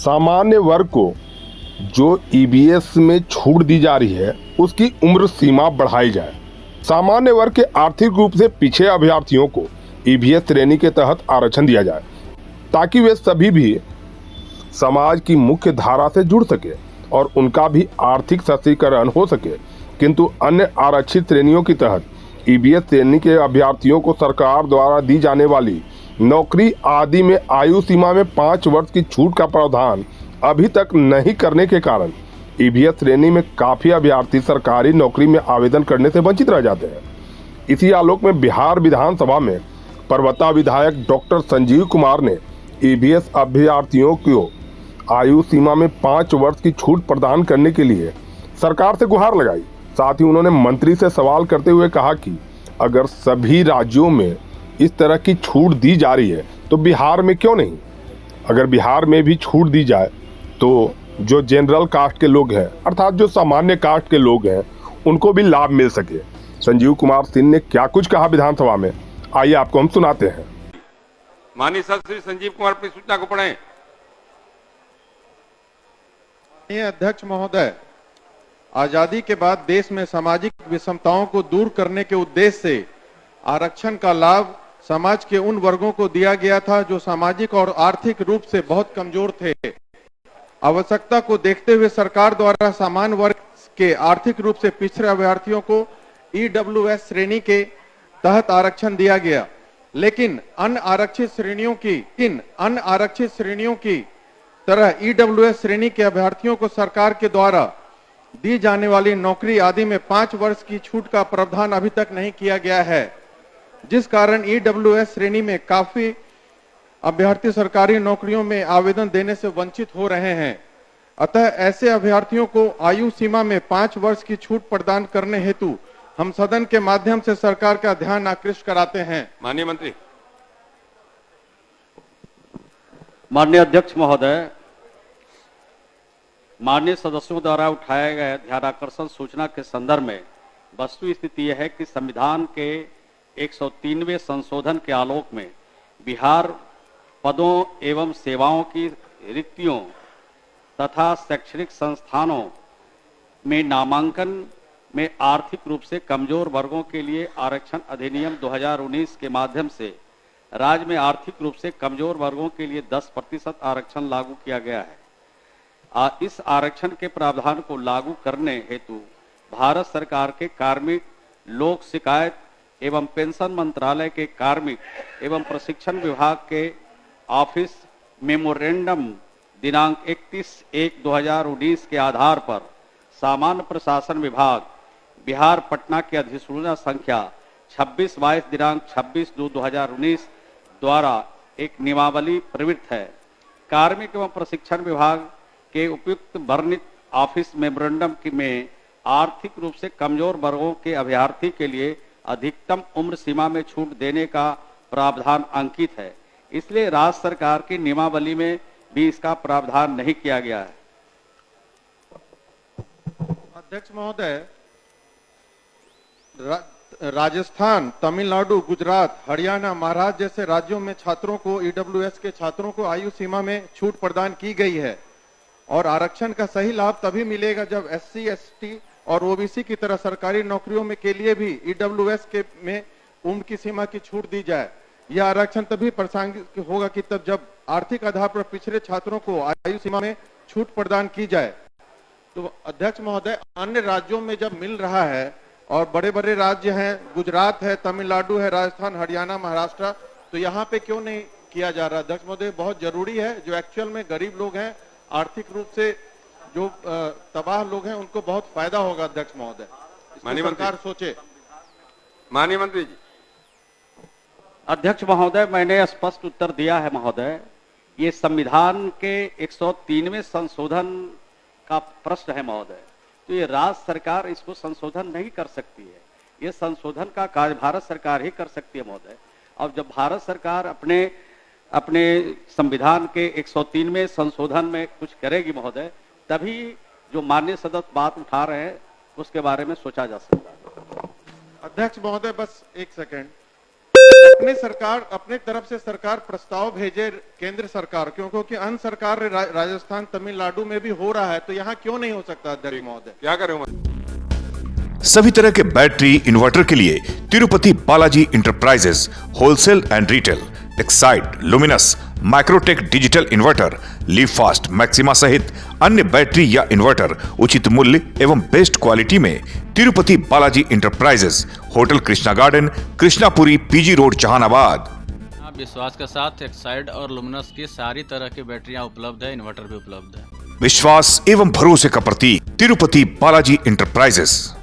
सामान्य वर्ग को जो ईबीएस में छूट दी जा रही है उसकी उम्र सीमा बढ़ाई जाए। सामान्य वर्ग के आर्थिक रूप से पीछे अभ्यर्थियों को ईबीएस श्रेणी के तहत आरक्षण दिया जाए ताकि वे सभी भी समाज की मुख्य धारा से जुड़ सके और उनका भी आर्थिक सशक्तिकरण हो सके। किंतु अन्य आरक्षित श्रेणियों के तहत ईबीएस श्रेणी के अभ्यर्थियों को सरकार द्वारा दी जाने वाली नौकरी आदि में आयु सीमा में 5 वर्ष की छूट का प्रावधान अभी तक नहीं करने के कारण ईबीएस श्रेणी में काफी अभ्यर्थी सरकारी नौकरी में आवेदन करने से वंचित रह जाते हैं। इसी आलोक में बिहार विधानसभा में परबत्ता विधायक डॉक्टर संजीव कुमार ने ईबीएस अभ्यर्थियों को आयु सीमा में 5 वर्ष की छूट प्रदान करने के लिए सरकार से गुहार लगाई। साथ ही उन्होंने मंत्री से सवाल करते हुए कहा कि अगर सभी राज्यों में इस तरह की छूट दी जा रही है तो बिहार में क्यों नहीं। अगर बिहार में भी छूट दी जाए तो जो जनरल कास्ट के लोग हैं अर्थात जो सामान्य कास्ट के लोग हैं उनको भी लाभ मिल सके। संजीव कुमार सिंह ने क्या कुछ कहा विधानसभा में, आइए आपको हम सुनाते हैं। माननीय श्री संजीव कुमार अपनी सूचना को पढ़ें। अध्यक्ष महोदय, आजादी के बाद देश में सामाजिक विषमताओं को दूर करने के उद्देश्य से आरक्षण का लाभ समाज के उन वर्गों को दिया गया था जो सामाजिक और आर्थिक रूप से बहुत कमजोर थे। आवश्यकता को देखते हुए सरकार द्वारा सामान्य वर्ग के आर्थिक रूप से पिछड़े अभ्यर्थियों को ईडब्ल्यूएस श्रेणी के तहत आरक्षण दिया गया, लेकिन अन्य आरक्षित श्रेणियों की तरह ईडब्ल्यूएस श्रेणी के अभ्यर्थियों को सरकार के द्वारा दी जाने वाली नौकरी आदि में 5 वर्ष की छूट का प्रावधान अभी तक नहीं किया गया है, जिस कारण ईडब्ल्यूएस श्रेणी में काफी अभ्यर्थी सरकारी नौकरियों में आवेदन देने से वंचित हो रहे हैं। अतः ऐसे अभ्यर्थियों को आयु सीमा में 5 वर्ष की छूट प्रदान करने हेतु हम सदन के माध्यम से सरकार का ध्यान आकृष्ट कराते हैं। माननीय मंत्री। माननीय अध्यक्ष महोदय, माननीय सदस्यों द्वारा उठाए गए ध्यानाकर्षण सूचना के संदर्भ में वस्तु स्थिति यह है कि संविधान के 103वें संशोधन के आलोक में बिहार पदों एवं सेवाओं की रिक्तियों तथा शैक्षणिक संस्थानों में नामांकन में आर्थिक रूप से कमजोर वर्गों के लिए आरक्षण अधिनियम 2019 के माध्यम से राज्य में आर्थिक रूप से कमजोर वर्गों के लिए 10% आरक्षण लागू किया गया है। इस आरक्षण के प्रावधान को लागू करने हेतु भारत सरकार के कार्मिक लोक शिकायत एवं पेंशन मंत्रालय के कार्मिक एवं प्रशिक्षण विभाग के ऑफिस मेमोरेंडम दिनांक 31/1/2019 के आधार पर सामान्य प्रशासन विभाग बिहार पटना की अधिसूचना संख्या 26/22 दिनांक 26/2/2019 द्वारा एक नियमावली प्रवृत्त है। कार्मिक एवं प्रशिक्षण विभाग के उपयुक्त वर्णित ऑफिस मेमोरेंडम में आर्थिक रूप से कमजोर वर्गों के अभ्यर्थी के लिए अधिकतम उम्र सीमा में छूट देने का प्रावधान अंकित है, इसलिए राज्य सरकार की नियमावली में भी इसका प्रावधान नहीं किया गया है। अध्यक्ष महोदय, राजस्थान, तमिलनाडु, गुजरात, हरियाणा, महाराष्ट्र जैसे राज्यों में छात्रों को ईडब्ल्यूएस के छात्रों को आयु सीमा में छूट प्रदान की गई है और आरक्षण का सही लाभ तभी मिलेगा जब एससी, एसटी और ओबीसी की तरह सरकारी नौकरियों में के लिए भी ईडब्ल्यूएस के में उम्र की सीमा की छूट दी जाए। यह आरक्षण तभी प्रासंगिक होगा कि तब जब आर्थिक आधार पर पिछड़े छात्रों को आयु सीमा में छूट प्रदान की जाए। तो अध्यक्ष महोदय, अन्य राज्यों में जब मिल रहा है और बड़े बड़े राज्य हैं, गुजरात है, तमिलनाडु है, राजस्थान, हरियाणा, महाराष्ट्र, तो यहाँ पे क्यों नहीं किया जा रहा? अध्यक्ष महोदय, बहुत जरूरी है। जो एक्चुअल में गरीब लोग हैं, आर्थिक रूप से जो तबाह लोग हैं, उनको बहुत फायदा होगा। अध्यक्ष महोदय, माननीय सरकार सोचे। माननीय मंत्री जी। अध्यक्ष महोदय, मैंने स्पष्ट उत्तर दिया है महोदय। ये संविधान के 103वें संशोधन का प्रश्न है महोदय, तो ये राज्य सरकार इसको संशोधन नहीं कर सकती है। ये संशोधन का कार्य भारत सरकार ही कर सकती है महोदय। और जब भारत सरकार अपने संविधान के 103वें संशोधन में कुछ करेगी महोदय, तभी जो माननीय सदस्य बात उठा रहे हैं उसके बारे में सोचा जा सकता है। अध्यक्ष महोदय, बस एक सेकंड। अपने तरफ से सरकार प्रस्ताव भेजे केंद्र सरकार क्योंकि अन्य सरकार राजस्थान तमिलनाडु में भी हो रहा है, तो यहाँ क्यों नहीं हो सकता अध्यक्ष महोदय? क्या करें? सभी तरह के बैटरी इन्वर्टर के लिए Tirupati Balaji enterprises wholesale and retail, Exide, luminous, Microtek digital inverter, leave fast, maxima सहित अन्य बैटरी या इन्वर्टर उचित मूल्य एवं बेस्ट क्वालिटी में Tirupati Balaji enterprises, hotel Krishna garden, Krishnapuri, PG road, Jehanabad. विश्वास के साथ एक्साइड और लुमिनस की सारी तरह की बैटरियां उपलब्ध है, इन्वर्टर भी उपलब्ध है। विश्वास एवं भरोसे का प्रतीक तिरुपति बालाजी इंटरप्राइजेस।